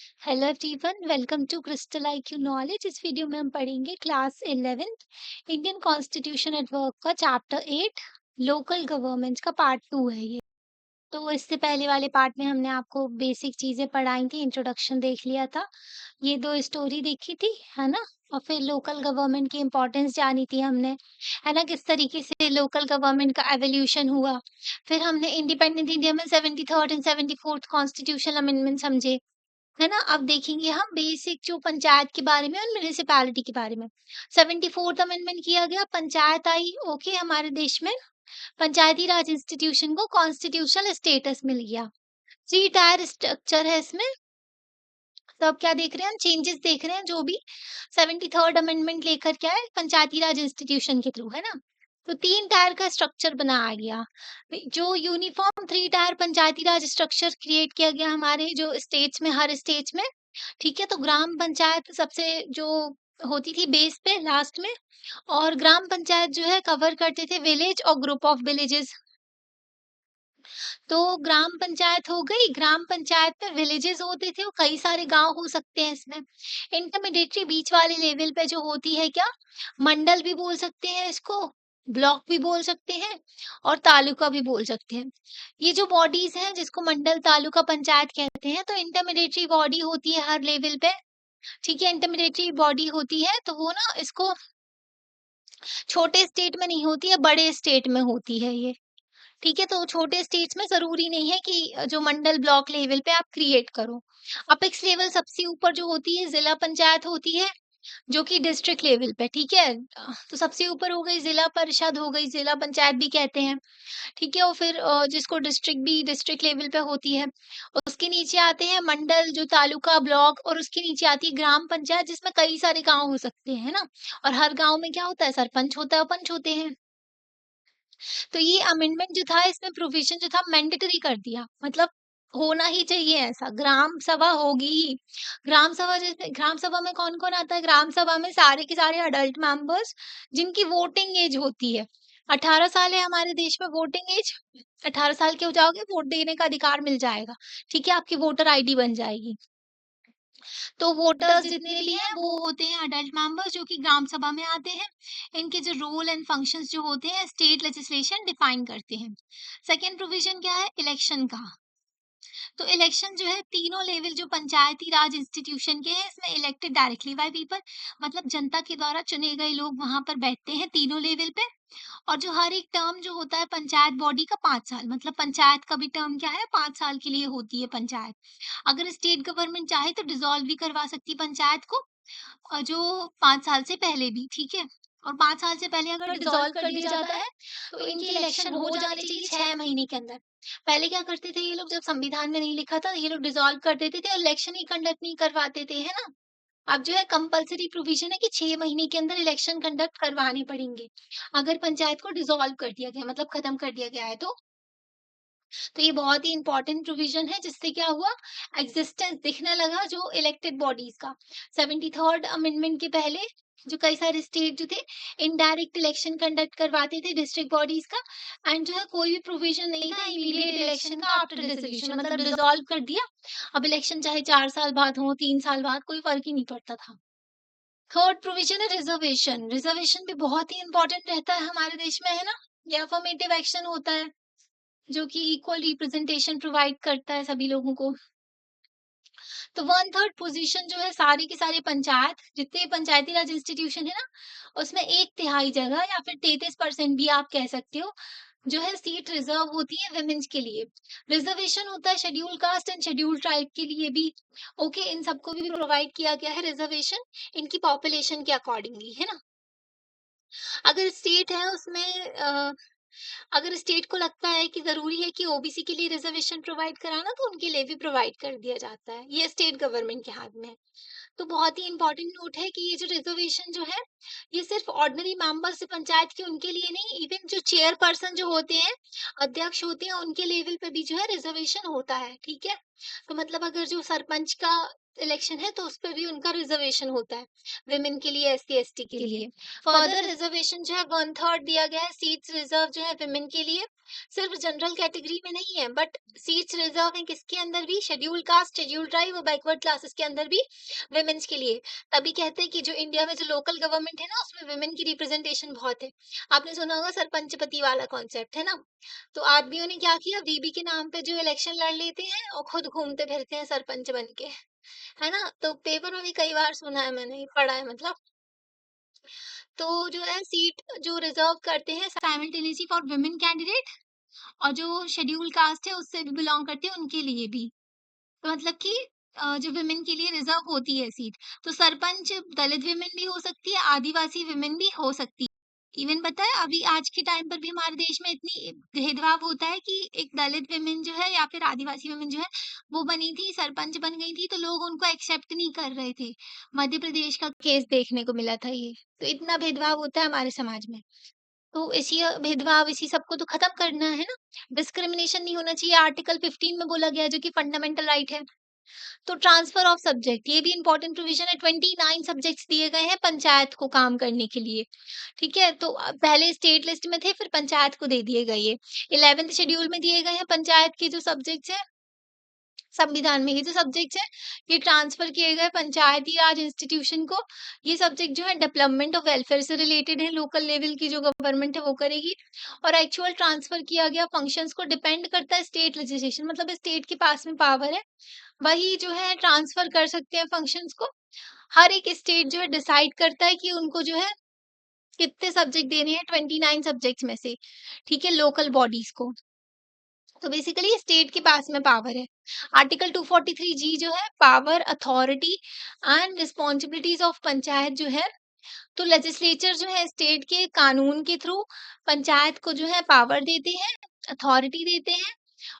Hello everyone, welcome to Crystal IQ knowledge. इस video में हम पढ़ेंगे class 11th Indian constitution at work का चैप्टर 8 लोकल गवर्नमेंट्स का पार्ट 2 है ये। तो इससे पहले वाले पार्ट में हमने आपको बेसिक चीजें पढ़ाई थी, इंट्रोडक्शन देख लिया था, ये दो स्टोरी देखी थी, है ना। और फिर लोकल गवर्नमेंट की इम्पोर्टेंस जानी थी हमने, है ना, किस तरीके से लोकल गवर्नमेंट का एवोल्यूशन हुआ। फिर हमने इंडिपेंडेंट इंडिया में 73rd and 74th constitutional amendment समझे, है ना। अब देखेंगे हम बेसिक जो पंचायत के बारे में और म्युनिसिपैलिटी के बारे में। 74th अमेंडमेंट किया गया, पंचायत आई, ओके, हमारे देश में पंचायती राज इंस्टीट्यूशन को कॉन्स्टिट्यूशनल स्टेटस मिल गया। 3 टायर स्ट्रक्चर है इसमें। तो अब क्या देख रहे हैं हम, चेंजेस देख रहे हैं जो भी 73rd अमेंडमेंट लेकर के आए पंचायती राज इंस्टीट्यूशन के थ्रू, है ना। तो 3 टायर का स्ट्रक्चर बनाया गया, जो यूनिफॉर्म 3 टायर पंचायती राज स्ट्रक्चर क्रिएट किया गया हमारे जो स्टेट्स में, हर स्टेट्स में। ठीक है, तो ग्राम पंचायत सबसे जो होती थी बेस पे लास्ट में, और ग्राम पंचायत जो है कवर करते थे विलेज और ग्रुप ऑफ विलेजेस। तो ग्राम पंचायत हो गई, ग्राम पंचायत में विलेजेस होते थे, और कई सारे गांव हो सकते हैं इसमें। इंटरमीडिएटरी बीच वाले लेवल पे जो होती है क्या, मंडल भी बोल सकते हैं इसको, ब्लॉक भी बोल सकते हैं, और तालुका भी बोल सकते हैं। ये जो बॉडीज हैं जिसको मंडल तालुका पंचायत कहते हैं, तो इंटरमीडिएटरी बॉडी होती है हर लेवल पे। ठीक है, इंटरमीडिएटरी बॉडी होती है, तो वो ना इसको छोटे स्टेट में नहीं होती है, बड़े स्टेट में होती है ये। ठीक है, तो छोटे स्टेट्स में ज़रूरी नहीं है कि जो मंडल ब्लॉक लेवल पे आप क्रिएट करो। अपेक्स लेवल सबसे ऊपर जो होती है ज़िला पंचायत होती है, जो कि डिस्ट्रिक्ट लेवल पे, ठीक है। तो सबसे ऊपर हो गई ज़िला परिषद, हो गई ज़िला पंचायत भी कहते हैं, ठीक है। और फिर जिसको डिस्ट्रिक्ट भी डिस्ट्रिक्ट लेवल पे होती है, उसके नीचे आते हैं मंडल, जो तालुका, ब्लॉक, और उसके नीचे आती है ग्राम पंचायत, जिसमें कई सारे गाँव हो सकते हैं, है ना। और हर गाँव में क्या होता है, सरपंच होता है और पंच होते हैं। तो ये अमेंडमेंट जो था, इसमें प्रोविज़न जो था मैंडेटरी कर दिया, मतलब होना ही चाहिए ऐसा, ग्राम सभा होगी ही। ग्राम सभा जैसे, ग्राम सभा में कौन-कौन आता है? ग्राम सभा में सारे के सारे अडल्ट मेंबर्स जिनकी वोटिंग एज होती है। 18 साल है हमारे देश में वोटिंग एज, 18 साल के हो जाओगे, वोट देने का अधिकार मिल जाएगा, ठीक है, आपकी वोटर आईडी बन जाएगी। तो वोटर्स जितने भी हैं वो होते हैं अडल्ट मेंबर्स, जो कि ग्राम सभा में आते हैं। इनके जो रोल एंड फंक्शंस जो होते हैं स्टेट लेजिस्लेशन डिफाइन करते हैं। सेकंड प्रोविजन क्या है, इलेक्शन का। तो इलेक्शन जो है तीनों लेवल जो पंचायती राज इंस्टीट्यूशन के हैं, इसमें इलेक्टेड डायरेक्टली बाय पीपल, मतलब जनता के द्वारा चुने गए लोग वहां पर बैठते हैं तीनों लेवल पे। और जो हर एक टर्म जो होता है पंचायत बॉडी का 5 साल, मतलब पंचायत का भी टर्म क्या है, 5 साल के लिए होती है पंचायत। अगर स्टेट गवर्नमेंट चाहे तो डिसॉल्व भी करवा सकती है पंचायत को, जो 5 साल से पहले भी, ठीक है। और 5 साल से पहले अगर डिसॉल्व कर दिया जाता है, तो इनके इलेक्शन हो जाने चाहिए 6 महीने के अंदर। पहले क्या करते थे ये लोग, जब संविधान में नहीं लिखा था, ये लोग डिसॉल्व कर देते थे और इलेक्शन ही कंडक्ट नहीं करवाते थे, है ना। अब जो है कंपल्सरी प्रोविजन है कि 6 महीने के अंदर इलेक्शन कंडक्ट करवाने पड़ेंगे, अगर पंचायत को डिसॉल्व कर दिया गया, मतलब खत्म कर दिया गया है तो। ये बहुत ही इंपॉर्टेंट प्रोविजन है, जिससे क्या हुआ, एग्जिस्टेंस दिखने लगा जो इलेक्टेड बॉडीज का। 73rd अमेंडमेंट के पहले जो कई सारे स्टेट जो थे इनडायरेक्ट इलेक्शन कंडक्ट करवाते थे डिस्ट्रिक्ट बॉडीज का, एंड जो है कोई भी प्रोविजन नहीं था इमीडिएट इलेक्शन का आफ्टर डिसोल्यूशन, मतलब डिसॉल्व कर दिया, अब इलेक्शन चाहे 4 साल बाद हो, 3 साल बाद, कोई फर्क ही नहीं पड़ता था। थर्ड प्रोविजन है रिजर्वेशन। रिजर्वेशन भी बहुत ही इंपॉर्टेंट रहता है हमारे देश में, है ना। ये अफर्मेटिव एक्शन होता है, जो कि इक्वल रिप्रेजेंटेशन प्रोवाइड करता है सभी लोगों को। तो 1/3 पोजीशन जो है, सारी की सारी पंचायत, जितने पंचायती राज इंस्टीट्यूशन है ना, उसमें 1/3 जगह या फिर 33% भी आप कह सकते हो, जो है सीट रिजर्व होती है वुमेन्स के लिए। रिजर्वेशन होता है schedule caste and schedule tribe के लिए भी, ओके, इन सबको भी प्रोवाइड किया गया है रिजर्वेशन, इनकी पॉपुलेशन के अकॉर्डिंगली, है ना। अगर स्टेट है उसमें अगर स्टेट को लगता है कि ज़रूरी है कि ओबीसी के लिए रिजर्वेशन प्रोवाइड कराना, तो उनके लिए भी प्रोवाइड कर दिया जाता है। ये स्टेट गवर्नमेंट के हाथ में है। तो बहुत ही इम्पोर्टेंट नोट है कि ये जो रिजर्वेशन जो है, ये सिर्फ ऑर्डिनरी मेंबर्स पंचायत के उनके लिए नहीं, इवन जो चेयरपर्सन जो होते हैं, अध्यक्ष होते हैं, उनके लेवल पे भी जो है रिजर्वेशन होता है, ठीक है। तो मतलब अगर जो सरपंच का इलेक्शन है तो उसपे भी उनका रिजर्वेशन होता है, विमेन के लिए, एससी एसटी के लिए। फर्दर रिजर्वेशन जो है 1/3 दिया गया है, सीट्स रिजर्व जो है विमेन के लिए, सिर्फ जनरल कैटेगरी में नहीं है, बट सीट्स रिजर्व है किसके अंदर भी, शेड्यूल कास्ट, शेड्यूल ट्राइब और बैकवर्ड क्लासेस के अंदर भी विमेन्स के लिए। तभी कहते हैं कि जो इंडिया में जो लोकल गवर्नमेंट है ना, उसमें विमेन की रिप्रेजेंटेशन बहुत है। आपने सुना होगा सरपंचपति वाला कॉन्सेप्ट, है ना? तो आदमियों ने क्या किया, बीबी के नाम पे जो इलेक्शन लड़ लेते हैं और खुद घूमते फिरते हैं सरपंच बन के, है ना? तो पेपर में भी कई बार सुना है मैंने, पढ़ा है मतलब। तो जो है सीट जो रिजर्व करते हैं साइमल्टेनियसली फॉर वुमेन कैंडिडेट, और जो शेड्यूल कास्ट है उससे भी बिलोंग करते हैं उनके लिए भी। तो मतलब कि जो वुमेन के लिए रिजर्व होती है सीट। तो सरपंच दलित वुमेन भी हो सकती है, आदिवासी वुमेन भी हो सकती है। इवन पता है अभी आज के टाइम पर भी हमारे देश में इतनी भेदभाव होता है कि एक दलित वुमेन जो है या फिर आदिवासी वुमेन जो है, वो बनी थी, सरपंच बन गई थी, तो लोग उनको एक्सेप्ट नहीं कर रहे थे। मध्य प्रदेश का केस देखने को मिला था ये। तो इतना भेदभाव होता है हमारे समाज में। तो इसी भेदभाव इसी सबको तो खत्म करना है ना। डिस्क्रिमिनेशन नहीं होना चाहिए, आर्टिकल 15 में बोला गया है, जो कि फंडामेंटल राइट है। तो ट्रांसफर ऑफ सब्जेक्ट, ये भी इंपॉर्टेंट प्रोविजन है। 29 सब्जेक्ट्स दिए गए हैं पंचायत को काम करने के लिए। ठीक है, तो पहले स्टेट लिस्ट में थे, फिर पंचायत को दे दिए गए ये। 11th शेड्यूल में दिए गए हैं पंचायत के जो सब्जेक्ट्स हैं, संविधान में ये जो सब्जेक्ट्स हैं, ये ट्रांसफर किए गए पंचायती राज इंस्टीट्यूशन को। ये सब्जेक्ट जो है डेवलपमेंट और वेलफेयर से रिलेटेड है, लोकल लेवल की जो गवर्नमेंट है वो करेगी। और एक्चुअल ट्रांसफर किया गया फंक्शंस को डिपेंड करता है स्टेट लेजिस्लेशन, मतलब स्टेट के पास में पावर है, वही जो है ट्रांसफर कर सकते हैं फंक्शंस को। हर एक स्टेट जो है डिसाइड करता है कि उनको जो है कितने सब्जेक्ट देने हैं 29 सब्जेक्ट्स में से, ठीक है, लोकल बॉडीज को। तो बेसिकली स्टेट के पास में पावर है। आर्टिकल 243 जी जो है, power, authority and responsibilities of panchayat जो है, तो लेजिस्लेचर जो है स्टेट के कानून के थ्रू पंचायत को जो है पावर देते हैं, अथॉरिटी देते हैं,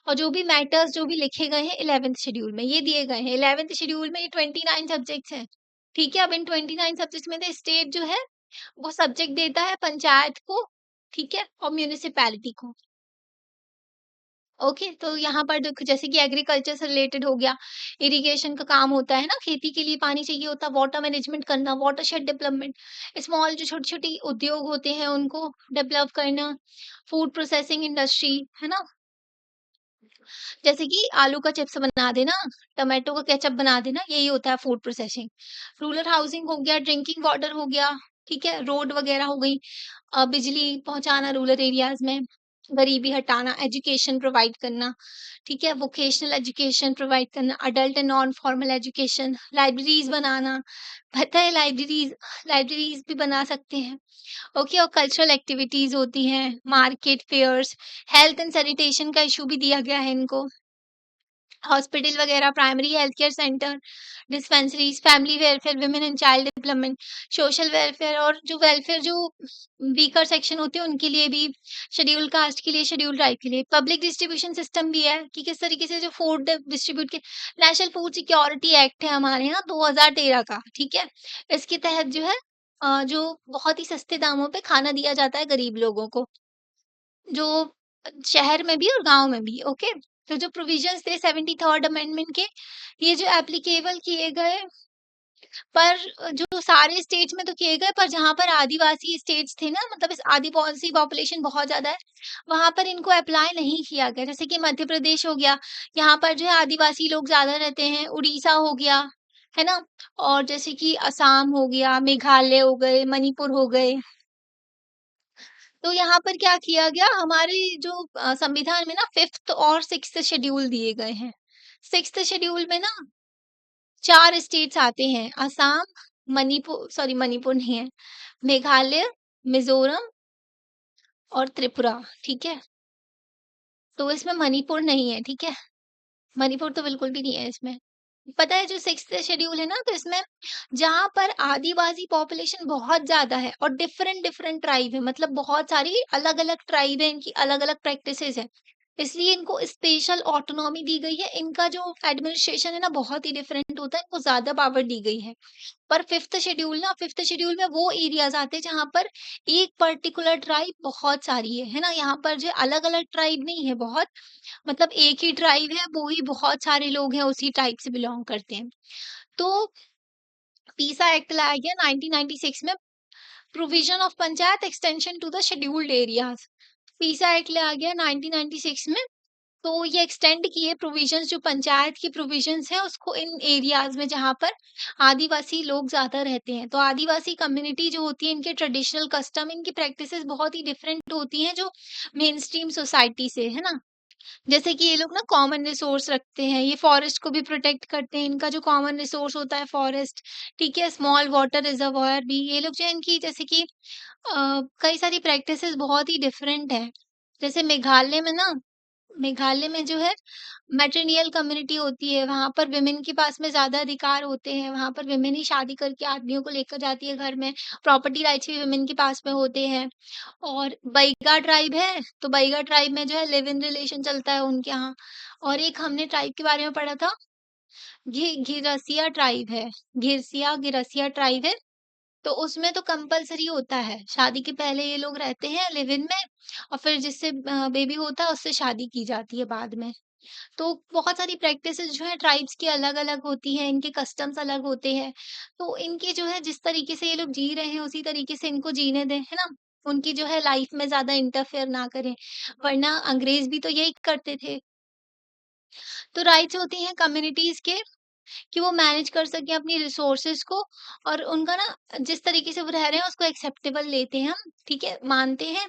और जो भी मैटर्स जो भी लिखे गए हैं 11th शेड्यूल में, ये दिए गए हैं 11th शेड्यूल में, ये 29 सब्जेक्ट्स हैं। ठीक है, अब इन 29 सब्जेक्ट्स में से स्टेट जो है वो सब्जेक्ट देता है पंचायत को, ठीक है, और म्यूनिसिपैलिटी को। ओके, तो यहाँ पर देखो जैसे कि एग्रीकल्चर से रिलेटेड हो गया, इरिगेशन का काम होता है ना, खेती के लिए पानी चाहिए होता है, वाटर मैनेजमेंट करना, वाटरशेड डेवलपमेंट, स्मॉल जो छोटी-छोटी उद्योग होते हैं उनको डेवलप करना, फूड प्रोसेसिंग इंडस्ट्री, है ना? जैसे कि आलू का चिप्स बना देना, टोमेटो का केचअप बना देना, यही होता है फूड प्रोसेसिंग। रूरल हाउसिंग हो गया, ड्रिंकिंग वाटर हो गया, ठीक है, रोड वगैरह हो गई, बिजली पहुँचाना रूरल एरियाज़ में, गरीबी हटाना, एजुकेशन प्रोवाइड करना, ठीक है, वोकेशनल एजुकेशन प्रोवाइड करना, adult and non formal education, libraries बनाना, पता है लाइब्रेरीज़ लाइब्रेरीज़ भी बना सकते हैं, ओके, और कल्चरल एक्टिविटीज़ होती हैं, market fairs, health and sanitation का इश्यू भी दिया गया है इनको। हॉस्पिटल वगैरह, primary health care centre, dispensaries, family welfare, women and child development, social welfare, और जो वेलफेयर जो वीकर सेक्शन होते हैं उनके लिए भी, शेड्यूल कास्ट के लिए, शेड्यूल ट्राइब के लिए। पब्लिक डिस्ट्रीब्यूशन सिस्टम भी है कि किस तरीके से जो फूड डिस्ट्रीब्यूट के, नेशनल फूड सिक्योरिटी एक्ट है हमारे यहाँ 2013 का, ठीक है, इसके तहत जो है जो बहुत ही सस्ते दामों पे खाना दिया जाता है गरीब लोगों को, जो शहर में भी और गाँव में भी, ओके। तो जो प्रोविजंस थे 73rd अमेंडमेंट के, ये जो एप्लीकेबल किए गए, पर जो सारे स्टेट्स में तो किए गए, पर जहाँ पर आदिवासी स्टेट्स थे ना, मतलब इस आदिवासी पॉपुलेशन बहुत ज़्यादा है, वहाँ पर इनको अप्लाई नहीं किया गया। जैसे कि मध्य प्रदेश हो गया, यहाँ पर जो है आदिवासी लोग ज़्यादा रहते हैं, उड़ीसा हो गया, है ना? और जैसे कि असम हो गया, मेघालय हो गए, मणिपुर हो गए। तो यहाँ पर क्या किया गया, हमारे जो संविधान में ना 5th और 6th शेड्यूल दिए गए हैं। 6th शेड्यूल में ना 4 स्टेट्स आते हैं, असम, मणिपुर नहीं है, मेघालय, मिज़ोरम और त्रिपुरा, ठीक है? तो इसमें मणिपुर नहीं है, ठीक है? मणिपुर तो बिल्कुल भी नहीं है इसमें। पता है जो 6th शेड्यूल है ना, तो इसमें जहाँ पर आदिवासी पॉपुलेशन बहुत ज़्यादा है और डिफरेंट डिफरेंट ट्राइब है, मतलब बहुत सारी अलग-अलग ट्राइब है, इनकी अलग-अलग प्रैक्टिसेज़ हैं। इसलिए इनको स्पेशल ऑटोनॉमी दी गई है। इनका जो एडमिनिस्ट्रेशन है ना बहुत ही डिफरेंट होता है, इनको ज़्यादा पावर दी गई है। पर 5th शेड्यूल में वो एरियाज़ आते हैं जहाँ पर एक पर्टिकुलर ट्राइब बहुत सारी है ना? यहाँ पर जो अलग-अलग ट्राइब नहीं है बहुत, मतलब एक ही ट्राइब है, वो ही बहुत सारे लोग हैं उसी ट्राइब से बिलॉन्ग करते हैं। तो पीसा एक्ट लाया गया 1996 में, provision of panchayat extension to the scheduled areas. PESA act लाया गया 1996 में, तो ये एक्सटेंड किए प्रोविजंस, जो पंचायत की प्रोविजंस है उसको इन एरियाज में जहाँ पर आदिवासी लोग ज्यादा रहते हैं। तो आदिवासी कम्युनिटी जो होती है, इनके ट्रेडिशनल कस्टम, इनकी प्रैक्टिसेस बहुत ही डिफरेंट होती हैं जो मेन स्ट्रीम सोसाइटी से, है ना? जैसे कि ये लोग ना कॉमन रिसोर्स रखते हैं, ये फॉरेस्ट को भी प्रोटेक्ट करते हैं, इनका जो कॉमन रिसोर्स होता है फॉरेस्ट, ठीक है, स्मॉल वाटर रिजर्वायर भी ये लोग जो है, इनकी जैसे कि कई सारी प्रैक्टिसेस बहुत ही डिफरेंट है। जैसे मेघालय में जो है मैट्रिनियल कम्युनिटी होती है, वहाँ पर वुमेन के पास में ज़्यादा अधिकार होते हैं, वहाँ पर वुमेन ही शादी करके आदमियों को लेकर जाती है घर में, प्रॉपर्टी राइट्स भी वुमेन के पास में होते हैं। और बैगा ट्राइब है, तो बैगा ट्राइब में जो है लिव इन रिलेशन चलता है उनके यहाँ। और एक हमने ट्राइब के बारे में पढ़ा था, घिरसिया ट्राइब है, गिरसिया ट्राइब है, तो उसमें तो कंपल्सरी होता है, शादी के पहले ये लोग रहते हैं लिव इन में, और फिर जिससे बेबी होता है उससे शादी की जाती है बाद में। तो बहुत सारी प्रैक्टिसेस जो है ट्राइब्स की अलग-अलग होती हैं, इनके कस्टम्स अलग होते हैं। तो इनके जो है जिस तरीके से ये लोग जी रहे हैं उसी तरीके से इनको जीने दें, है ना? उनकी जो है लाइफ में ज़्यादा इंटरफेयर ना करें, वरना अंग्रेज़ भी तो यही करते थे। तो राइट्स होती हैं कम्युनिटीज़ के कि वो मैनेज कर सकें अपनी रिसोर्सेज़ को, और उनका ना जिस तरीके से वो रह रहे हैं उसको एक्सेप्टेबल लेते हैं हम, ठीक है? मानते हैं,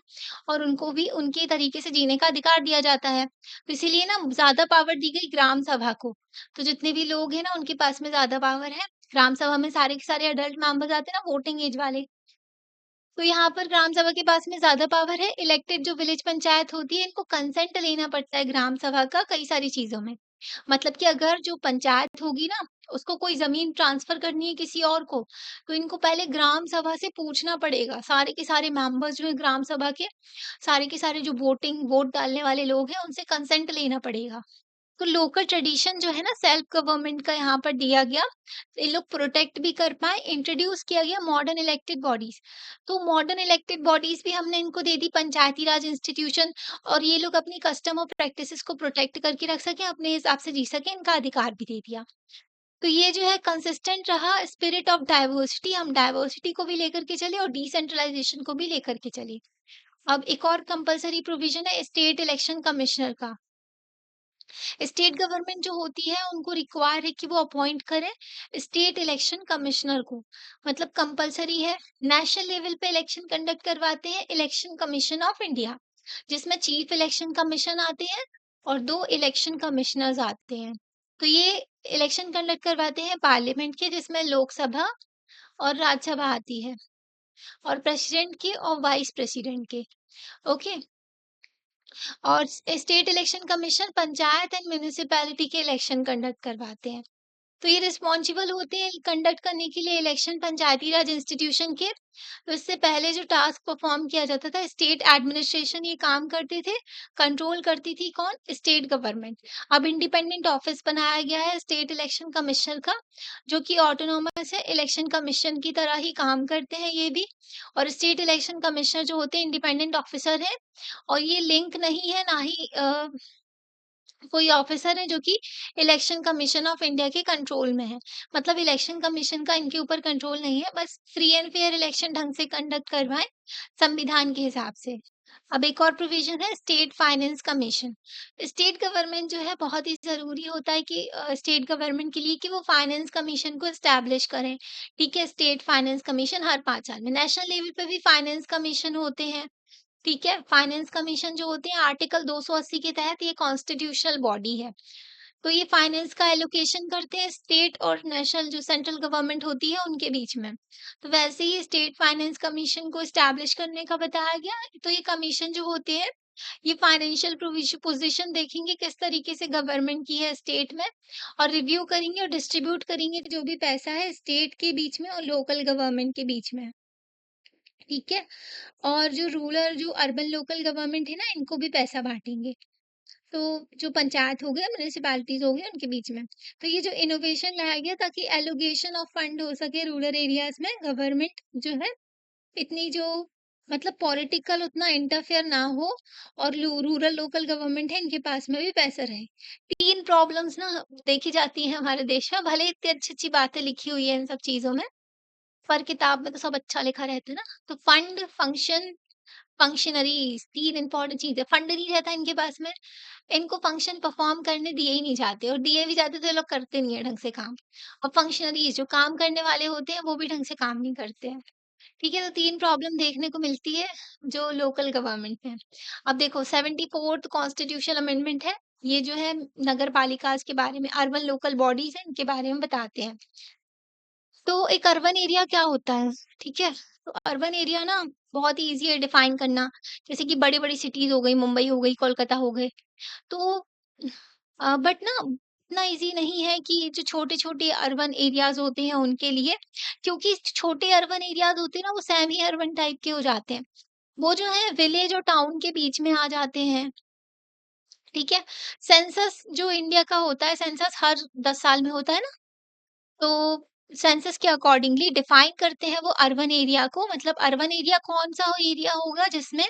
और उनको भी उनके तरीके से जीने का अधिकार दिया जाता है। तो इसीलिए ना ज़्यादा पावर दी गई ग्राम सभा को। तो जितने भी लोग हैं ना उनके पास में ज़्यादा पावर है। ग्राम सभा में सारे के सारे एडल्ट मेंबर्स आते हैं ना, वोटिंग एज वाले। तो यहाँ पर ग्राम सभा के पास में ज़्यादा पावर है। इलेक्टेड जो विलेज पंचायत होती है, इनको कंसेंट लेना पड़ता है ग्राम सभा का कई सारी चीज़ों में। मतलब कि अगर जो पंचायत होगी ना, उसको कोई ज़मीन ट्रांसफ़र करनी है किसी और को, तो इनको पहले ग्राम सभा से पूछना पड़ेगा। सारे के सारे मेंबर्स जो हैं ग्राम सभा के, सारे के सारे जो वोट डालने वाले लोग हैं, उनसे कंसेंट लेना पड़ेगा। तो लोकल ट्रेडिशन जो है ना सेल्फ गवर्नमेंट का यहाँ पर दिया गया, ये लोग प्रोटेक्ट भी कर पाए, इंट्रोड्यूस किया गया मॉडर्न इलेक्टेड बॉडीज। तो मॉडर्न इलेक्टेड बॉडीज भी हमने इनको दे दी, पंचायती राज इंस्टीट्यूशन, और ये लोग अपनी कस्टम और प्रैक्टिसेस को प्रोटेक्ट करके रख सकें, अपने हिसाब से जी सकें, इनका अधिकार भी दे दिया। तो ये जो है कंसिस्टेंट रहा स्पिरिट ऑफ डाइवर्सिटी, हम डाइवर्सिटी को भी लेकर के चले और डिसेंट्रलाइजेशन को भी लेकर के चले। अब एक और कंपलसरी प्रोविजन है स्टेट इलेक्शन कमिश्नर का। स्टेट गवर्नमेंट जो होती है उनको रिक्वायर है कि वो अपॉइंट करें स्टेट इलेक्शन कमिश्नर को, मतलब कंपलसरी है। नेशनल लेवल पे इलेक्शन कंडक्ट करवाते हैं इलेक्शन कमीशन ऑफ इंडिया, जिसमें चीफ इलेक्शन कमीशन आते हैं और 2 इलेक्शन कमिश्नर्स आते हैं। तो ये इलेक्शन कंडक्ट करवाते हैं पार्लियामेंट के, जिसमें लोकसभा और राज्यसभा आती है, और प्रेसिडेंट के और वाइस प्रेसिडेंट के। ओके। और state election commission panchayat and municipality के इलेक्शन कंडक्ट करवाते हैं। तो ये रिस्पॉन्सिबल होते हैं कंडक्ट करने के लिए इलेक्शन पंचायती राज इंस्टीट्यूशन के। तो इससे पहले जो टास्क परफॉर्म किया जाता था, स्टेट एडमिनिस्ट्रेशन ये काम करते थे, कंट्रोल करती थी कौन? State government. अब इंडिपेंडेंट ऑफिस बनाया गया है स्टेट इलेक्शन कमिश्नर का, जो कि ऑटोनोमस है, इलेक्शन कमीशन की तरह ही काम करते हैं ये भी। और स्टेट इलेक्शन कमिश्नर जो होते हैं इंडिपेंडेंट ऑफिसर है, और ये लिंक नहीं है, ना ही कोई ऑफिसर है जो कि इलेक्शन कमीशन ऑफ इंडिया के कंट्रोल में है। मतलब इलेक्शन कमीशन का इनके ऊपर कंट्रोल नहीं है, बस फ्री एंड फेयर इलेक्शन ढंग से कंडक्ट करवाएं संविधान के हिसाब से। अब एक और प्रोविजन है state finance commission. State government जो है बहुत ही जरूरी होता है कि स्टेट गवर्नमेंट के लिए कि वो फाइनेंस कमीशन को एस्टैब्लिश करें। ठीक है, स्टेट फाइनेंस कमीशन हर 5 साल में। नेशनल लेवल पे भी फाइनेंस कमीशन होते हैं, ठीक है। फाइनेंस कमीशन जो होते हैं आर्टिकल 280 के तहत ये कॉन्स्टिट्यूशनल बॉडी है। तो ये फाइनेंस का एलोकेशन करते हैं स्टेट और नेशनल जो सेंट्रल गवर्नमेंट होती है उनके बीच में। तो वैसे ही स्टेट फाइनेंस कमीशन को एस्टैब्लिश करने का बताया गया। तो ये कमीशन जो होते हैं ये फाइनेंशियल पोजीशन देखेंगे किस तरीके से गवर्नमेंट की है स्टेट में, और रिव्यू करेंगे और डिस्ट्रीब्यूट करेंगे जो भी पैसा है स्टेट के बीच में और लोकल गवर्नमेंट के बीच में, ठीक है। और जो रूरल जो अर्बन लोकल गवर्नमेंट है ना, इनको भी पैसा बाँटेंगे। तो जो पंचायत हो गया, म्युनिसिपैलिटीज़ हो गया उनके बीच में। तो ये जो इनोवेशन लाया गया ताकि एलोगेशन ऑफ फंड हो सके रूरल एरियाज़ में, गवर्नमेंट जो है इतनी जो मतलब पॉलिटिकल उतना इंटरफेयर ना हो और रूरल लोकल गवर्नमेंट है इनके पास में भी पैसा रहे। 3 प्रॉब्लम्स ना देखी जाती हैं हमारे देश में, भले इतनी अच्छी-अच्छी बातें लिखी हुई है इन सब चीज़ों में, पर किताब में तो सब अच्छा लिखा रहता है ना। तो फंड, फंक्शन, फंक्शनरीज़ 3 इम्पोर्टेंट चीज़ है। फंड नहीं रहता इनके पास में, इनको फंक्शन परफॉर्म करने दिए ही नहीं जाते और दिए भी जाते तो ये लोग करते नहीं है ढंग से काम। और फंक्शनरीज़ जो काम करने वाले होते हैं वो भी ढंग से काम नहीं करते हैं। ठीक है, तो 3 प्रॉब्लम देखने को मिलती है जो लोकल गवर्नमेंट में। अब देखो 74th कॉन्स्टिट्यूशनल अमेंडमेंट है, ये जो है नगर पालिकाज़ के बारे में, अर्बन लोकल बॉडीज़ हैं इनके बारे में बताते हैं। तो एक अर्बन एरिया क्या होता है, ठीक है? तो अर्बन एरिया ना बहुत ही ईज़ी है डिफाइन करना, जैसे कि बड़ी-बड़ी सिटीज़ हो गई, मुंबई हो गई, कोलकाता हो गए। तो बट ना इतना ईज़ी नहीं है कि जो छोटे-छोटे अर्बन एरियाज़ होते हैं उनके लिए, क्योंकि छोटे अर्बन एरियाज़ होते हैं ना वो सेमी अर्बन टाइप के हो जाते हैं। वो जो है विलेज और टाउन के बीच में आ जाते हैं, ठीक है? सेंसस जो इंडिया का होता है, सेंसस हर 10 साल में होता है ना, तो सेंसस के अकॉर्डिंगली डिफाइन करते हैं वो अर्बन एरिया को, मतलब अर्बन एरिया कौन-सा एरिया होगा जिसमें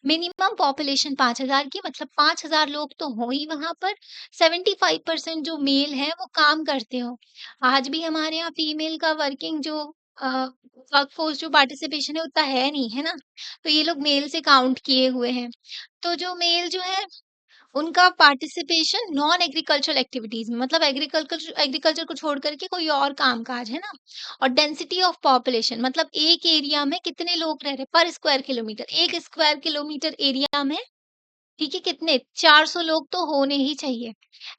मिनिमम पॉपुलेशन 5,000 की, मतलब 5,000 लोग तो हो ही वहाँ पर, 75% जो मेल है वो काम करते हो। आज भी हमारे यहाँ फीमेल का वर्किंग जो वर्कफोर्स जो पार्टिसिपेशन है उतना है नहीं, है ना? तो ये लोग मेल से काउंट किए हुए हैं। तो जो मेल जो है उनका पार्टिसिपेशन नॉन एग्रीकल्चरल एक्टिविटीज़ में, मतलब एग्रीकल्चर एग्रीकल्चर को छोड़ कर के कोई और काम-काज, है ना? और डेंसिटी ऑफ पॉपुलेशन, मतलब एक एरिया में कितने लोग रह रहे हैं पर square kilometre. 1 square kilometre area में, ठीक है, कितने 400 लोग तो होने ही चाहिए।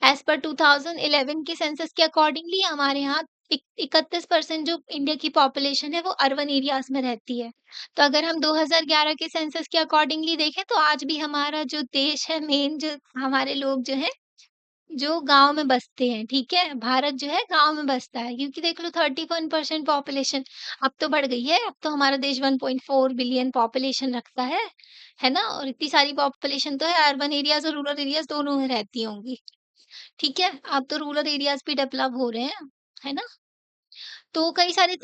एज़ पर 2011 के सेंसस के अकॉर्डिंगली हमारे यहाँ 31% जो इंडिया की पॉपुलेशन है वो अर्बन एरियाज़ में रहती है। तो अगर हम 2011 के सेंसस के अकॉर्डिंगली देखें तो आज भी हमारा जो देश है, मेन जो हमारे लोग जो हैं, जो गाँव में बसते हैं, ठीक है? भारत जो है गाँव में बसता है, क्योंकि देख लो 31% पॉपुलेशन अब तो बढ़ गई है, अब तो हमारा देश 1.4 बिलियन पॉपुलेशन रखता है ना? और इतनी सारी पॉपुलेशन तो है, अर्बन एरियाज़ और रूरल एरियाज़ दोनों में रहती होंगी, ठीक है? अब तो रूरल एरियाज़ भी डेवलप हो रहे हैं, है ना? तो कई सारे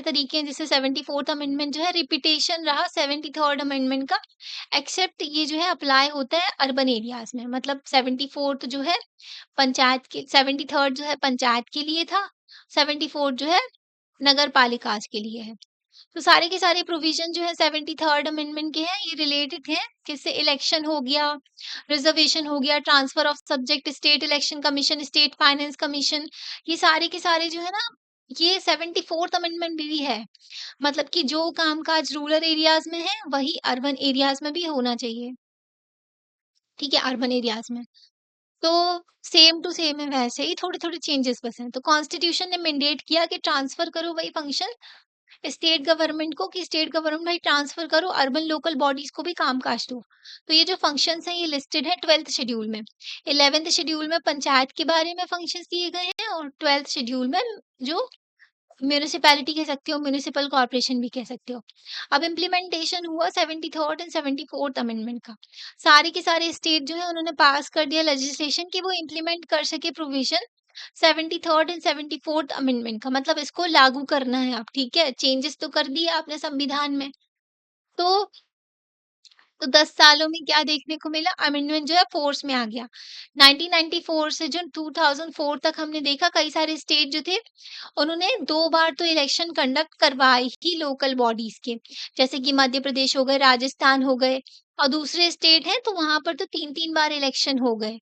तरीके हैं, जैसे 74th अमेंडमेंट जो है रिपिटेशन रहा 73rd अमेंडमेंट का, एक्सेप्ट ये जो है अप्लाई होता है अर्बन एरियाज़ में, मतलब 74th जो है पंचायत के, 73rd जो है पंचायत के लिए था, 74th जो है नगर पालिकाज़ के लिए है। तो सारे के सारे प्रोविज़न जो है 73rd अमेंडमेंट के हैं, ये रिलेटेड हैं किससे, इलेक्शन हो गया, रिज़र्वेशन हो गया, transfer of subject state election commission, state finance commission, ये सारे के सारे जो है ना, ये 74th अमेंडमेंट में भी है। मतलब कि जो काम-काज रूरल एरियाज़ में है, वही अर्बन एरियाज़ में भी होना चाहिए, ठीक है? अर्बन एरियाज़ में। तो सेम टू सेम है, वैसे ही थोड़े-थोड़े चेंजेस बस हैं। तो कॉन्स्टिट्यूशन ने मैंडेट किया कि ट्रांसफर करो वही फंक्शन स्टेट गवर्नमेंट को, कि स्टेट गवर्नमेंट भाई ट्रांसफर करो, अर्बन लोकल बॉडीज को भी कामकाज दो। तो ये जो फंक्शंस हैं ये लिस्टेड है 12th शेड्यूल में। 11th शेड्यूल में पंचायत के बारे में फंक्शंस दिए गए हैं और 12th शेड्यूल में जो म्युनिसिपैलिटी कह सकते हो, म्युनिसिपल कॉर्पोरेशन भी कह सकते हो। अब इम्प्लीमेंटेशन हुआ 73rd एंड 74th अमेंडमेंट का। सारे के सारे स्टेट जो है उन्होंने पास कर दिया लेजिस्लेशन कि वो इम्प्लीमेंट कर सके provision 73rd and 74th amendment का, मतलब इसको लागू करना है अब, ठीक है? चेंजेस तो कर दिए आपने संविधान में। तो 10 सालों में क्या देखने को मिला? अमेंडमेंट जो है फ़ोर्स में आ गया। 1994 से जो 2004 तक हमने देखा कई सारे स्टेट जो थे, उन्होंने 2 बार तो इलेक्शन कंडक्ट करवाए ही लोकल बॉडीज़ के। जैसे कि मध्य प्रदेश हो गए, राजस्थान हो गए और दूसरे स्टेट हैं तो वहाँ पर तो 3-3 बार इलेक्शन हो गए।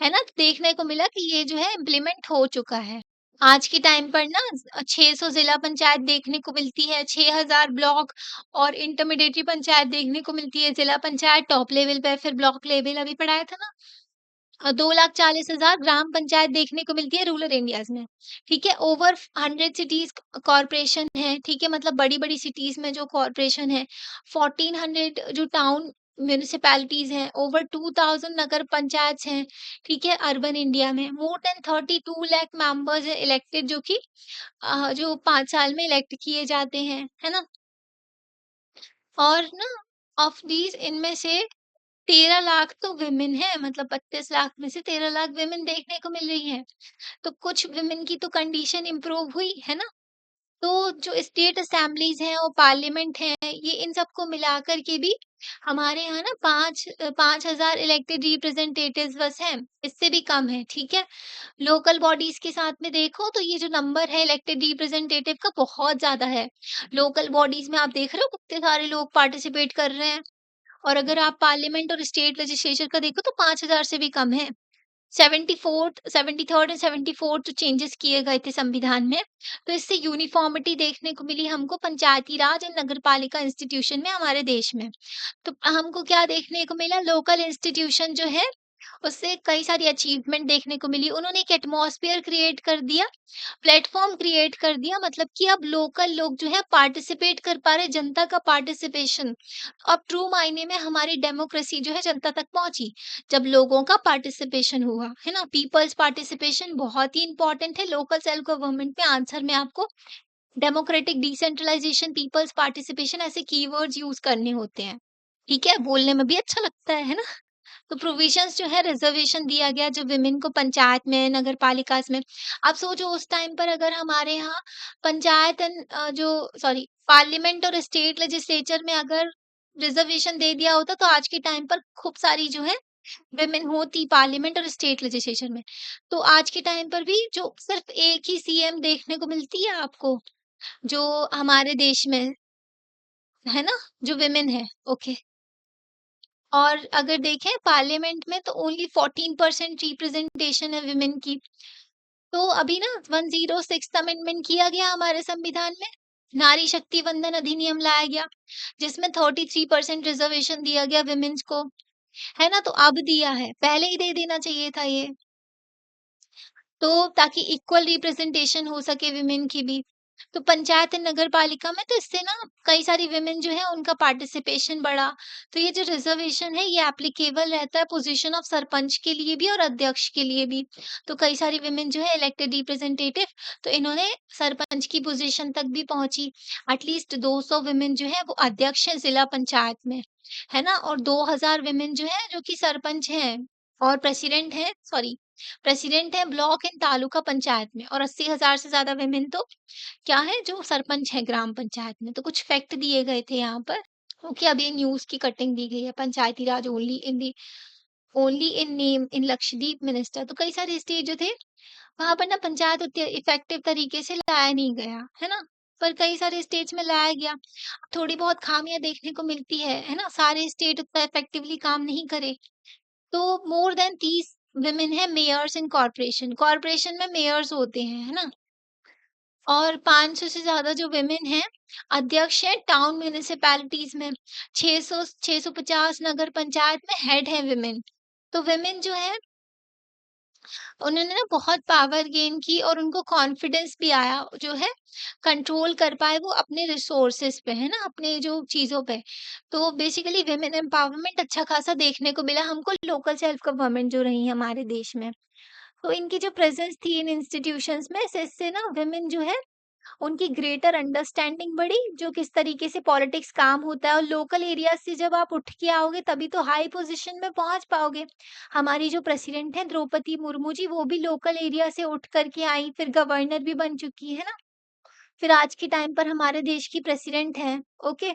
है ना? तो देखने को मिला कि ये जो है इम्प्लीमेंट हो चुका है। आज के टाइम पर ना 600 जिला पंचायत देखने को मिलती है, 6000 ब्लॉक और इंटरमीडिएटरी पंचायत देखने को मिलती है, जिला पंचायत टॉप लेवल पे, फिर ब्लॉक लेवल अभी पढ़ाया था ना। 2,40,000 ग्राम पंचायत देखने को मिलती है रूरल एरियाज़ में, ठीक है? ओवर 100 सिटीज़ कॉर्पोरेशन है, ठीक है? मतलब बड़ी-बड़ी सिटीज़ में जो कॉर्पोरेशन है, 1400 जो टाउन म्युनिसिपैलिटीज़ हैं, ओवर 2000 नगर पंचायत हैं, ठीक है? अर्बन इंडिया में मोर देन 32 लाख मेंबर्स हैं इलेक्टेड, जो कि जो 5 साल में इलेक्ट किए जाते हैं, है ना? और ना ऑफ दीज़ इनमें से 13 लाख तो विमेन है, मतलब 32 लाख में से 13 लाख विमेन देखने को मिल रही है। तो कुछ विमेन की तो कंडीशन इम्प्रूव हुई, है ना? तो जो स्टेट असेंबलीज़ हैं और पार्लियामेंट है, ये इन सबको मिलाकर के भी हमारे यहाँ ना 5,000 इलेक्टेड रिप्रेजेंटेटिव्स बस हैं, इससे भी कम है, ठीक है? लोकल बॉडीज़ के साथ में देखो तो ये जो नंबर है इलेक्टेड रिप्रेजेंटेटिव का बहुत ज़्यादा है। लोकल बॉडीज़ में आप देख रहे हो कितने सारे लोग पार्टिसिपेट कर रहे हैं, और अगर आप पार्लियामेंट और स्टेट लेजिस्लेचर का देखो तो 5,000 से भी कम है। 74th 73rd and 74th changes किए गए थे संविधान में, तो इससे यूनिफ़ॉर्मिटी देखने को मिली हमको पंचायती राज एंड नगरपालिका इंस्टीट्यूशन में हमारे देश में। तो हमको क्या देखने को मिला, लोकल इंस्टीट्यूशन जो है, उससे कई सारी अचीवमेंट देखने को मिली। उन्होंने एक एटमॉस्फेयर क्रिएट कर दिया, प्लेटफ़ॉर्म क्रिएट कर दिया, मतलब कि अब लोकल लोग जो है पार्टिसिपेट कर पा रहे, जनता का पार्टिसिपेशन। अब ट्रू मायने में हमारी डेमोक्रेसी जो है जनता तक पहुँची, जब लोगों का पार्टिसिपेशन हुआ, है ना? पीपल्स पार्टिसिपेशन बहुत ही इम्पोर्टेंट है लोकल सेल्फ गवर्नमेंट में। आंसर में आपको डेमोक्रेटिक, डिसेंट्रलाइजेशन, पीपल्स पार्टिसिपेशन ऐसे कीवर्ड्स यूज़ करने होते हैं। ठीक है? बोलने में भी अच्छा लगता है ना? तो प्रोविजंस जो है रिजर्वेशन दिया गया जो विमेन को पंचायत में, नगर पालिकाज़ में। आप सोचो उस टाइम पर अगर हमारे यहाँ पंचायत एंड जो सॉरी पार्लियामेंट और स्टेट लेजिस्लेचर में अगर रिजर्वेशन दे दिया होता तो आज के टाइम पर खूब सारी जो है विमेन होती पार्लियामेंट और स्टेट लेजिस्लेचर में। तो आज के टाइम पर भी जो सिर्फ एक ही सीएम देखने को मिलती है आपको, जो हमारे देश में, है ना? जो विमेन है, ओके। और अगर देखें पार्लियामेंट में तो ओनली 14% रिप्रेजेंटेशन है विमेन की। तो अभी ना 106th अमेंडमेंट किया गया हमारे संविधान में, नारी शक्ति वंदन अधिनियम लाया गया, जिसमें 33% रिजर्वेशन दिया गया विमेन्स को, है ना? तो अब दिया है, पहले ही दे देना चाहिए था ये। तो ताकि इक्वल रिप्रेजेंटेशन हो सके विमेन की भी। तो पंचायत एंड नगर पालिका में तो इससे ना कई सारी विमेन जो है उनका पार्टिसिपेशन बढ़ा। तो ये जो रिजर्वेशन है ये एप्लीकेबल रहता है पोजीशन ऑफ सरपंच के लिए भी और अध्यक्ष के लिए भी। तो कई सारी विमेन जो है इलेक्टेड रिप्रेजेंटेटिव, तो इन्होंने सरपंच की पोजीशन तक भी पहुंची। एटलीस्ट 200 विमेन जो है वो अध्यक्ष है जिला पंचायत में, है ना? और 2000 विमेन जो है जो कि सरपंच हैं और प्रेसिडेंट है ब्लॉक एंड तालुका पंचायत में, और 80,000 से ज़्यादा विमेन तो क्या है जो सरपंच है ग्राम पंचायत में। तो कुछ फैक्ट दिए गए थे यहाँ पर। ओके, अब ये न्यूज़ की कटिंग दी गई है, Panchayati Raj only in name in Lakshadweep minister. तो कई सारे स्टेट जो थे, वहाँ पर ना पंचायत उतने इफेक्टिव तरीके से लाया नहीं गया, है ना? पर कई सारे स्टेट्स में लाया गया। थोड़ी बहुत खामियाँ देखने को मिलती है ना? सारे स्टेट उतना इफेक्टिवली काम नहीं करे। तो मोर देन 30 विमेन है मेयर्स इन कॉर्पोरेशन, कॉर्पोरेशन में मेयर्स होते हैं, है ना? और 500 से ज़्यादा जो विमेन हैं, अध्यक्ष हैं टाउन म्युनिसिपैलिटीज़ में, 600 650 नगर पंचायत में हेड हैं विमेन। तो विमेन जो है, उन्होंने ना बहुत पावर गेन की और उनको कॉन्फिडेंस भी आया, जो है कंट्रोल कर पाए वो अपने रिसोर्सेज़ पे, है ना? अपने जो चीज़ों पे। तो बेसिकली विमेन एम्पावरमेंट अच्छा खासा देखने को मिला हमको लोकल सेल्फ गवर्नमेंट जो रही है हमारे देश में। तो इनकी जो प्रेज़ेंस थी इन इंस्टीट्यूशंस में, इससे ना विमेन जो है उनकी ग्रेटर अंडरस्टैंडिंग बढ़ी, जो किस तरीके से पॉलिटिक्स काम होता है, और लोकल एरिया से जब आप उठ के आओगे तभी तो हाई पोजीशन में पहुंच पाओगे। हमारी जो प्रेसिडेंट है द्रौपदी मुर्मू जी, वो भी लोकल एरिया से उठ करके आई, फिर गवर्नर भी बन चुकी है ना। फिर आज के टाइम पर हमारे देश की प्रेसिडेंट है। ओके।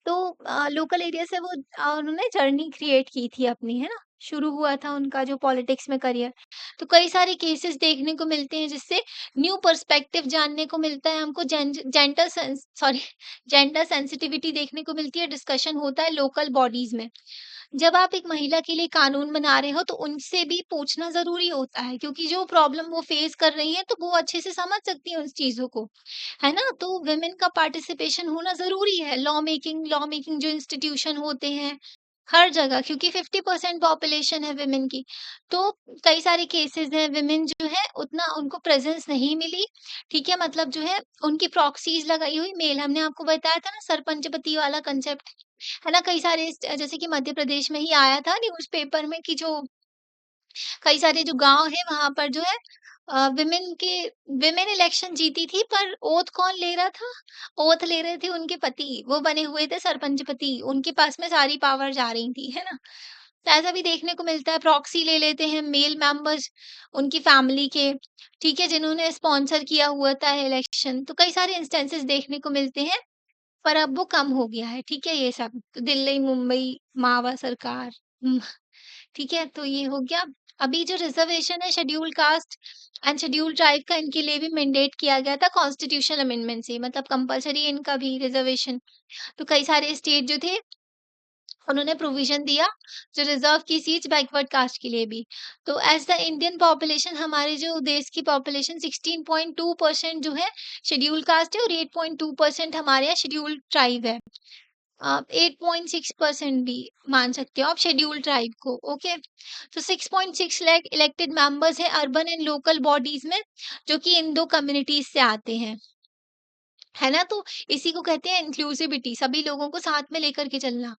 तो लोकल एरिया से वो उन्होंने जर्नी क्रिएट की थी अपनी, है ना? शुरू हुआ था उनका जो पॉलिटिक्स में करियर। तो कई सारे केसेस देखने को मिलते हैं जिससे न्यू पर्सपेक्टिव जानने को मिलता है हमको, जेंडर सेंसिटिविटी देखने को मिलती है, डिस्कशन होता है लोकल बॉडीज़ में। जब आप एक महिला के लिए कानून बना रहे हो तो उनसे भी पूछना ज़रूरी होता है, क्योंकि जो प्रॉब्लम वो फेस कर रही हैं तो वो अच्छे से समझ सकती हैं उस चीज़ों को, है ना? तो वुमेन का पार्टिसिपेशन होना ज़रूरी है। लॉ मेकिंग जो इंस्टीट्यूशन होते हैं, हर जगह, क्योंकि 50% पॉपुलेशन है वुमेन की। तो कई सारे केसेज़ हैं वुमेन जो है उतना उनको प्रेज़ेंस नहीं मिली, ठीक है? मतलब जो है उनकी प्रॉक्सीज़ लगाई हुई मेल, हमने आपको बताया था ना सरपंचपति वाला कांसेप्ट, है ना? कई सारे जैसे कि मध्य प्रदेश में ही आया था न्यूज़पेपर में कि जो कई सारे जो गाँव हैं वहाँ पर जो है विमेन इलेक्शन जीती थी, पर ओथ कौन ले रहा था? ओथ ले रहे थे उनके पति, वो बने हुए थे सरपंच पति, उनके पास में सारी पावर जा रही थी, है ना? तो ऐसा भी देखने को मिलता है, प्रॉक्सी ले लेते हैं मेल मेंबर्स उनकी फैमिली के, ठीक है? जिन्होंने स्पॉन्सर किया हुआ था इलेक्शन, तो कई सारे इंस्टेंसेस देखने को मिलते हैं, पर अब वो कम हो गया है, ठीक है ये सब। तो दिल्ली, मुंबई, मावा सरकार ठीक है? तो ये हो गया। अभी जो रिज़र्वेशन है schedule caste and schedule tribe का इनके लिए भी मैंडेट किया गया था कॉन्स्टिट्यूशनल अमेंडमेंट से, मतलब कंपल्सरी इनका भी रिज़र्वेशन। तो कई सारे स्टेट जो थे उन्होंने प्रोविज़न दिया जो रिज़र्व की सीट्स बैकवर्ड कास्ट के लिए भी। तो एज़ द इंडियन पॉपुलेशन हमारे जो देश की पॉपुलेशन 16.2% जो है शेड्यूल कास्ट है और 8.2% हमारे यहाँ शेड्यूल ट्राइब है। आप 8.6% भी मान सकते हो आप शेड्यूल ट्राइब को, ओके। तो 6.6 लाख इलेक्टेड मेंबर्स हैं अर्बन एंड लोकल बॉडीज में, जो कि इन दो कम्युनिटीज से आते हैं, है ना? तो इसी को कहते हैं इंक्लूसिविटी, सभी लोगों को साथ में लेकर के चलना।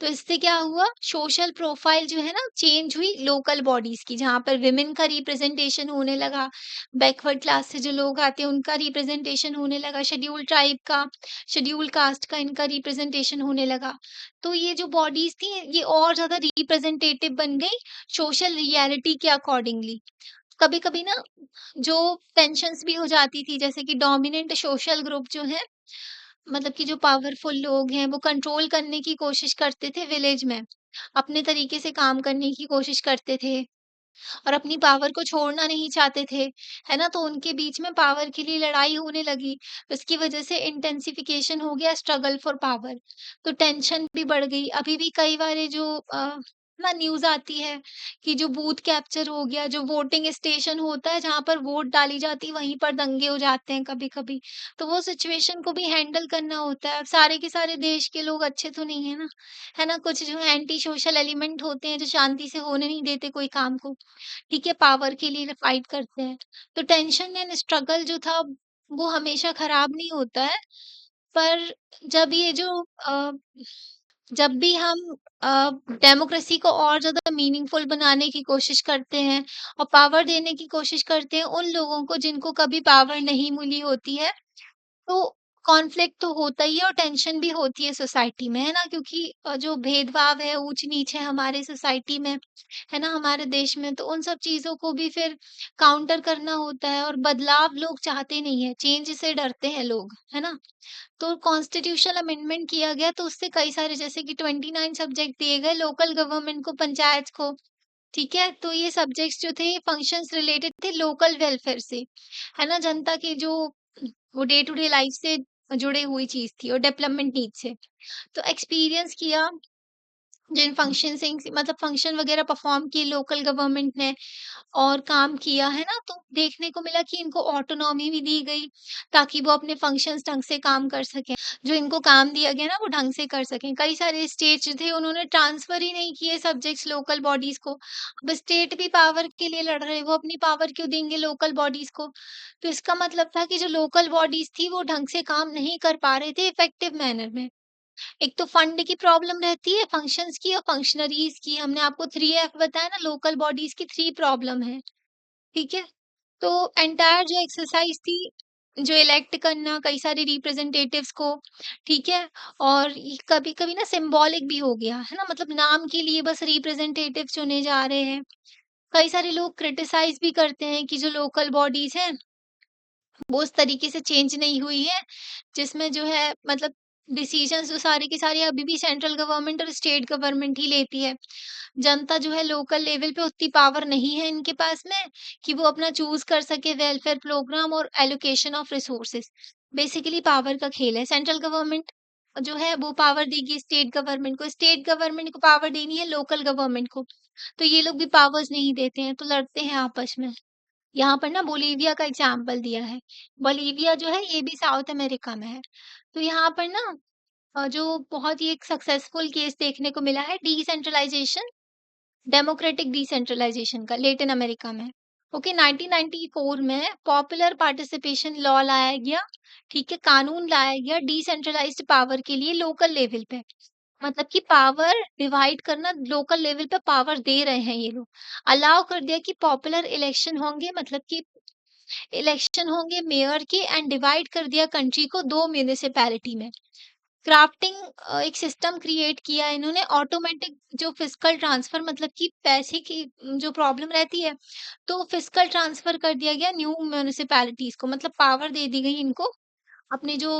तो इससे क्या हुआ, सोशल प्रोफाइल जो है ना चेंज हुई लोकल बॉडीज की, जहाँ पर विमेन का रिप्रेजेंटेशन होने लगा, बैकवर्ड क्लास से जो लोग आते हैं उनका रिप्रेजेंटेशन होने लगा, शेड्यूल ट्राइब का, शेड्यूल कास्ट का इनका रिप्रेजेंटेशन होने लगा। तो ये जो बॉडीज थी ये और ज्यादा रिप्रेजेंटेटिव बन गई सोशल रियलिटी के अकॉर्डिंगली। कभी-कभी ना जो टेंशन्स भी हो जाती थी, जैसे कि डोमिनेंट सोशल ग्रुप जो है, मतलब कि जो पावरफुल लोग हैं वो कंट्रोल करने की कोशिश करते थे विलेज में, अपने तरीके से काम करने की कोशिश करते थे और अपनी पावर को छोड़ना नहीं चाहते थे, है ना? तो उनके बीच में पावर के लिए लड़ाई होने लगी, उसकी वजह से इंटेंसिफिकेशन हो गया स्ट्रगल फॉर पावर, तो टेंशन भी बढ़ गई। अभी भी कई बार ये जो ना न्यूज़ आती है कि जो बूथ कैप्चर हो गया, जो वोटिंग स्टेशन होता है जहाँ पर वोट डाली जाती है, वहीं पर दंगे हो जाते हैं कभी-कभी। तो वो सिचुएशन को भी हैंडल करना होता है। अब सारे के सारे देश के लोग अच्छे तो नहीं है ना, है ना? कुछ जो है एंटी सोशल एलिमेंट होते हैं जो शांति से होने नहीं देते कोई काम को। ठीक है, पावर के लिए फाइट करते हैं। तो टेंशन एंड स्ट्रगल जो था वो हमेशा खराब नहीं होता है, पर जब ये जो अ, जब भी हम डेमोक्रेसी को और ज़्यादा मीनिंगफुल बनाने की कोशिश करते हैं और पावर देने की कोशिश करते हैं उन लोगों को जिनको कभी पावर नहीं मिली होती है, तो कॉन्फ्लिक्ट तो होता ही है और टेंशन भी होती है सोसाइटी में, है ना? क्योंकि जो भेदभाव है, ऊँच-नीच है हमारे सोसाइटी में, है ना? हमारे देश में, तो उन सब चीज़ों को भी फिर काउंटर करना होता है और बदलाव लोग चाहते नहीं हैं, चेंज से डरते हैं लोग, है ना? तो कॉन्स्टिट्यूशनल अमेंडमेंट किया गया तो उससे कई सारे जैसे कि 29 सब्जेक्ट दिए गए लोकल गवर्नमेंट को, पंचायत को, ठीक है? तो ये सब्जेक्ट्स जो थे फंक्शंस रिलेटेड थे लोकल वेलफेयर से, है ना? जनता की जो वो डे टू डे लाइफ से जुड़ी हुई चीज़ थी और डेवलपमेंट नीड से। तो एक्सपीरियंस किया जिन फंक्शन से मतलब फंक्शन वगैरह परफॉर्म किए लोकल गवर्नमेंट ने और काम किया, है ना? तो देखने को मिला कि इनको ऑटोनॉमी भी दी गई, ताकि वो अपने फंक्शंस ढंग से काम कर सकें। जो इनको काम दिया गया ना, वो ढंग से कर सकें। कई सारे स्टेट्स थे, उन्होंने ट्रांसफ़र ही नहीं किए सब्जेक्ट्स लोकल बॉडीज़ को। अब स्टेट भी पावर के लिए लड़ रहे हैं, वो अपनी पावर क्यों देंगे लोकल बॉडीज़ को? तो इसका मतलब था कि जो लोकल बॉडीज़ थी, वो ढंग से काम नहीं कर पा रहे थे इफ़ेक्टिव मैनर में। एक तो फंड की प्रॉब्लम रहती है, फंक्शंस की और फंक्शनरीज़ की। हमने आपको 3 एफ बताया ना, लोकल बॉडीज़ की 3 प्रॉब्लम है। ठीक है? तो एंटायर जो एक्सरसाइज़ थी, जो इलेक्ट करना कई सारे रिप्रेजेंटेटिव्स को, ठीक है? और ये कभी-कभी ना सिम्बॉलिक भी हो गया, है ना? मतलब नाम के लिए बस रिप्रेजेंटेटिव चुने जा रहे हैं। कई सारे लोग क्रिटिसाइज़ भी करते हैं कि जो लोकल बॉडीज़ हैं वो उस तरीके से चेंज नहीं हुई है, जिसमें जो है मतलब डिसीजंस जो सारे के सारे अभी भी सेंट्रल गवर्नमेंट और स्टेट गवर्नमेंट ही लेती है। जनता जो है लोकल लेवल पे उतनी पावर नहीं है इनके पास में कि वो अपना चूज़ कर सके वेलफेयर प्रोग्राम और allocation of resources. Basically power का खेल है। सेंट्रल गवर्नमेंट जो है वो पावर देगी स्टेट गवर्नमेंट को पावर देनी है लोकल गवर्नमेंट को। तो ये लोग भी पावर्स नहीं देते हैं, तो लड़ते हैं आपस में। यहाँ पर ना बोलीविया का एग्ज़ाम्पल दिया है। बोलीविया जो है ये भी साउथ अमेरिका में है। तो यहाँ पर ना जो बहुत ही एक सक्सेसफुल केस देखने को मिला है डिसेंट्रलाइज़ेशन, डेमोक्रेटिक डिसेंट्रलाइज़ेशन का लैटिन अमेरिका में। ओके 1994 में पॉपुलर पार्टिसिपेशन लॉ लाया गया, ठीक है? कानून लाया गया डिसेंट्रलाइज़्ड पावर के लिए लोकल लेवल पे। मतलब कि पावर डिवाइड करना, लोकल लेवल पे पावर दे रहे हैं ये लोग। अलाउ कर दिया कि पॉपुलर इलेक्शन होंगे, मतलब कि इलेक्शन होंगे मेयर के, एंड डिवाइड कर दिया कंट्री को 2 म्युनिसिपैलिटी में। क्राफ्टिंग एक सिस्टम क्रिएट किया इन्होंने, ऑटोमेटिक जो फिस्कल ट्रांसफर, मतलब कि पैसे की जो प्रॉब्लम रहती है, तो फिस्कल ट्रांसफर कर दिया गया न्यू म्युनिसिपैलिटीज़ को, मतलब पावर दे दी गई इनको अपने जो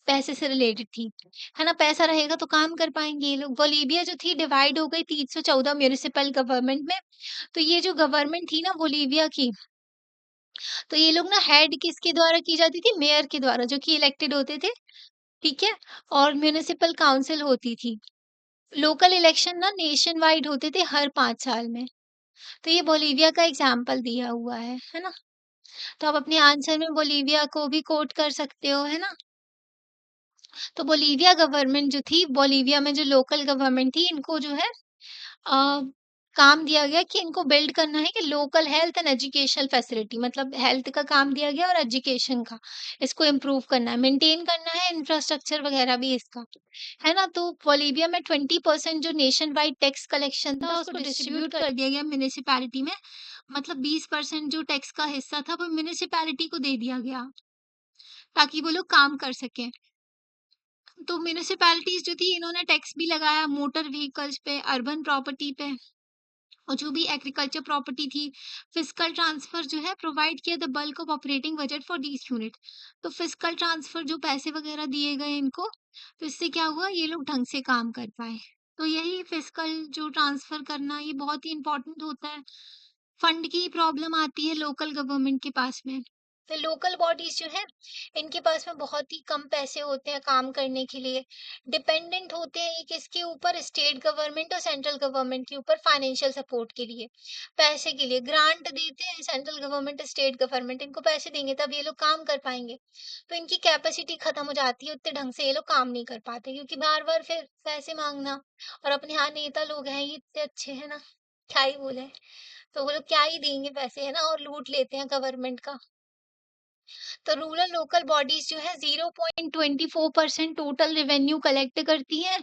पैसे से रिलेटेड थी, है ना? पैसा रहेगा तो काम कर पाएँगे ये लोग। बोलीविया जो थी डिवाइड हो गई 314 म्युनिसिपल गवर्नमेंट में। तो ये जो गवर्नमेंट थी ना बोलीविया की, तो ये लोग ना हेड किसके द्वारा की जाती थी? मेयर के द्वारा, जो कि इलेक्टेड होते थे, ठीक है? और म्युनिसिपल काउंसिल होती थी। लोकल इलेक्शन ना नेशन वाइड होते थे हर 5 साल में। तो ये बोलीविया का एग्ज़ाम्पल दिया हुआ है ना? तो आप अपने आंसर में बोलीविया को भी कोट कर सकते हो, है ना? तो बोलीविया गवर्नमेंट जो थी, बोलीविया में जो लोकल गवर्नमेंट थी, इनको जो है अ, काम दिया गया कि इनको बिल्ड करना है कि local health and educational facility, मतलब हेल्थ का काम दिया गया और एजुकेशन का, इसको इम्प्रूव करना है, मेंटेन करना है इंफ्रास्ट्रक्चर वगैरह भी इसका, है ना? तो बोलीविया में 20% जो नेशन वाइड टैक्स कलेक्शन था, उसको डिस्ट्रीब्यूट कर दिया गया म्युनिसिपैलिटी में, मतलब 20% जो टैक्स का हिस्सा था, वो म्युनिसिपैलिटी को दे दिया गया, ताकि वो लोग काम कर सकें। तो म्युनिसिपैलिटीज़ जो थी, इन्होंने टैक्स भी लगाया मोटर व्हीकल्स पे, अर्बन प्रॉपर्टी पे, और जो भी एग्रीकल्चर प्रॉपर्टी थी। फिस्कल ट्रांसफर जो है प्रोवाइड किया the bulk of operating budget for these unit. तो फिस्कल ट्रांसफर जो पैसे वगैरह दिए गए इनको, तो इससे क्या हुआ, ये लोग ढंग से काम कर पाए। तो यही फिस्कल जो ट्रांसफर करना, ये बहुत ही इंपॉर्टेंट होता है। फंड की प्रॉब्लम आती है लोकल गवर्नमेंट के पास में। तो लोकल बॉडीज जो है, इनके पास में बहुत ही कम पैसे होते हैं काम करने के लिए। डिपेंडेंट होते हैं ये किसके ऊपर? स्टेट गवर्नमेंट और सेंट्रल गवर्नमेंट के ऊपर, फाइनेंशियल सपोर्ट के लिए, पैसे के लिए। ग्रांट देते हैं सेंट्रल गवर्नमेंट, स्टेट गवर्नमेंट, इनको पैसे देंगे तब ये लोग काम कर पाएंगे। तो इनकी कैपेसिटी खत्म हो जाती है, उतने ढंग से ये लोग काम नहीं कर पाते, क्योंकि बार बार फिर पैसे मांगना। और अपने यहाँ नेता लोग हैं, ये इतने अच्छे हैं ना, क्या ही बोले। तो वो लोग क्या ही देंगे पैसे, है ना, और लूट लेते हैं गवर्नमेंट का। तो रूरल लोकल बॉडीज जो है 0.24% टोटल रेवेन्यू कलेक्ट करती है,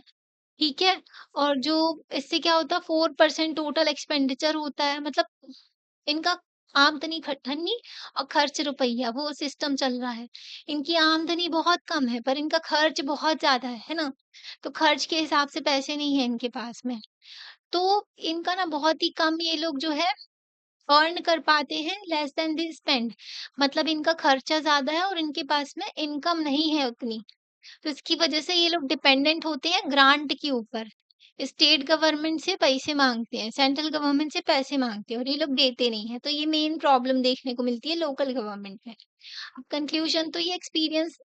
ठीक है? और जो इससे क्या होता है, 4% टोटल एक्सपेंडिचर होता है, मतलब इनका आमदनी खटनी और खर्च रुपया, वो सिस्टम चल रहा है। इनकी आमदनी बहुत कम है पर इनका खर्च बहुत ज्यादा है ना? तो खर्च के हिसाब से पैसे नहीं है इनके पास में। तो इनका ना बहुत ही कम ये लोग जो है अर्न कर पाते हैं, लेस देन द स्पेंड, मतलब इनका खर्चा ज़्यादा है और इनके पास में इनकम नहीं है उतनी। तो इसकी वजह से ये लोग डिपेंडेंट होते हैं ग्रांट के ऊपर। स्टेट गवर्नमेंट से पैसे माँगते हैं, सेंट्रल गवर्नमेंट से पैसे माँगते हैं और ये लोग देते नहीं हैं। तो ये मेन प्रॉब्लम देखने को मिलती है लोकल गवर्नमेंट में। अब कंक्लूजन तो ये एक्सपीरियंस,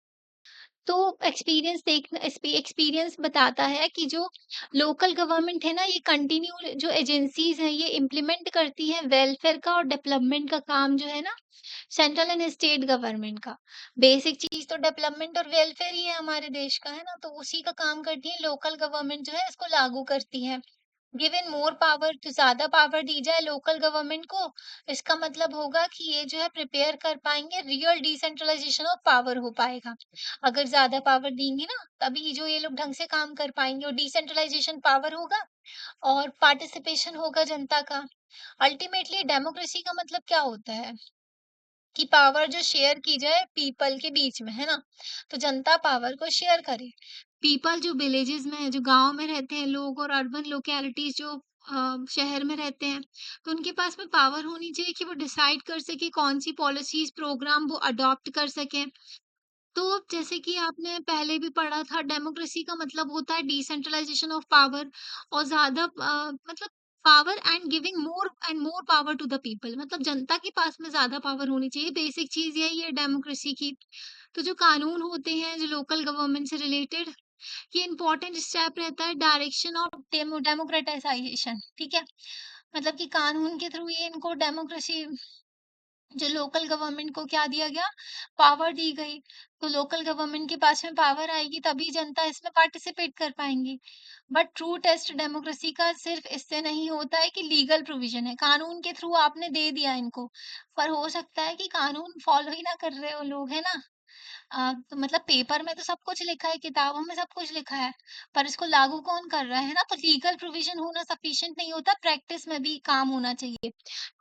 तो एक्सपीरियंस देखना, एक्सपीरियंस बताता है कि जो लोकल गवर्नमेंट है ना, ये कंटिन्यू जो एजेंसीज हैं ये इम्प्लीमेंट करती हैं वेलफेयर का और डेवलपमेंट का काम जो है ना, सेंट्रल एंड स्टेट गवर्नमेंट का। बेसिक चीज तो डेवलपमेंट और वेलफेयर ही है हमारे देश का, है ना? तो उसी का काम करती है लोकल गवर्नमेंट, जो है इसको लागू करती है। गिवन मोर पावर, तो ज्यादा पावर दी जाए लोकल गवर्नमेंट को, इसका मतलब होगा कि ये जो है प्रिपेयर कर पाएंगे, रियल डिसेंट्रलाइजेशन ऑफ पावर हो पाएगा। अगर ज्यादा पावर देंगे ना, तभी जो ये लोग ढंग से काम कर पाएंगे, और डिसेंट्रलाइजेशन पावर होगा और पार्टिसिपेशन होगा जनता का। अल्टीमेटली डेमोक्रेसी का मतलब क्या होता है कि पावर जो शेयर की जाए पीपल के बीच में, है ना? तो जनता पावर को शेयर करे। पीपल जो विलेजेस में है, जो गांव में रहते हैं लोग, और अर्बन लोकेलिटीज जो शहर में रहते हैं, तो उनके पास में पावर होनी चाहिए कि वो डिसाइड कर सके कौन सी पॉलिसीज प्रोग्राम वो अडॉप्ट कर सके। तो जैसे कि आपने पहले भी पढ़ा था, डेमोक्रेसी का मतलब होता है डिसेंट्रलाइजेशन ऑफ पावर, और ज्यादा मतलब power and giving more and more power to the people, मतलब जनता के पास में ज्यादा पावर होनी चाहिए। बेसिक चीज यही है डेमोक्रेसी की। तो जो कानून होते हैं जो लोकल गवर्नमेंट से रिलेटेड, ये इंपॉर्टेंट स्टेप रहता है डायरेक्शन ऑफ डेमोक्रेटाइजेशन, ठीक है? मतलब कि कानून के थ्रू ये इनको डेमोक्रेसी, जो लोकल गवर्नमेंट को क्या दिया गया, पावर दी गई। तो लोकल गवर्नमेंट के पास में पावर आएगी तभी जनता इसमें पार्टिसिपेट कर पाएंगी। बट ट्रू टेस्ट डेमोक्रेसी का सिर्फ इससे नहीं होता है कि लीगल प्रोविजन है, कानून के थ्रू आपने दे दिया इनको, पर हो सकता है कि कानून फॉलो ही ना कर रहे हो लोग, है ना? तो मतलब पेपर में तो सब कुछ लिखा है, किताबों में सब कुछ लिखा है, पर इसको लागू कौन कर रहा है ना? तो लीगल प्रोविज़न होना सफिशिएंट नहीं होता, प्रैक्टिस में भी काम होना चाहिए।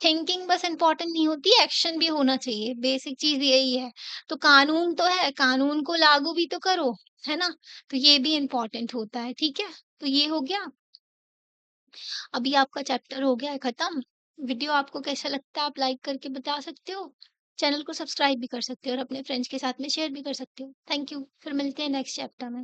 थिंकिंग बस इम्पोर्टेंट नहीं होती, एक्शन भी होना चाहिए, बेसिक चीज़ यही है। तो कानून तो है, कानून को लागू भी तो करो, है ना? तो ये भी इम्पोर्टेंट होता है, ठीक है? तो ये हो गया। अभी आपका चैप्टर हो गया है खत्म। वीडियो आपको कैसा लगता है आप लाइक करके बता सकते हो। चैनल को सब्सक्राइब भी कर सकते हो और अपने फ्रेंड्स के साथ में शेयर भी कर सकते हो। Thank you. फिर मिलते हैं नेक्स्ट चैप्टर में।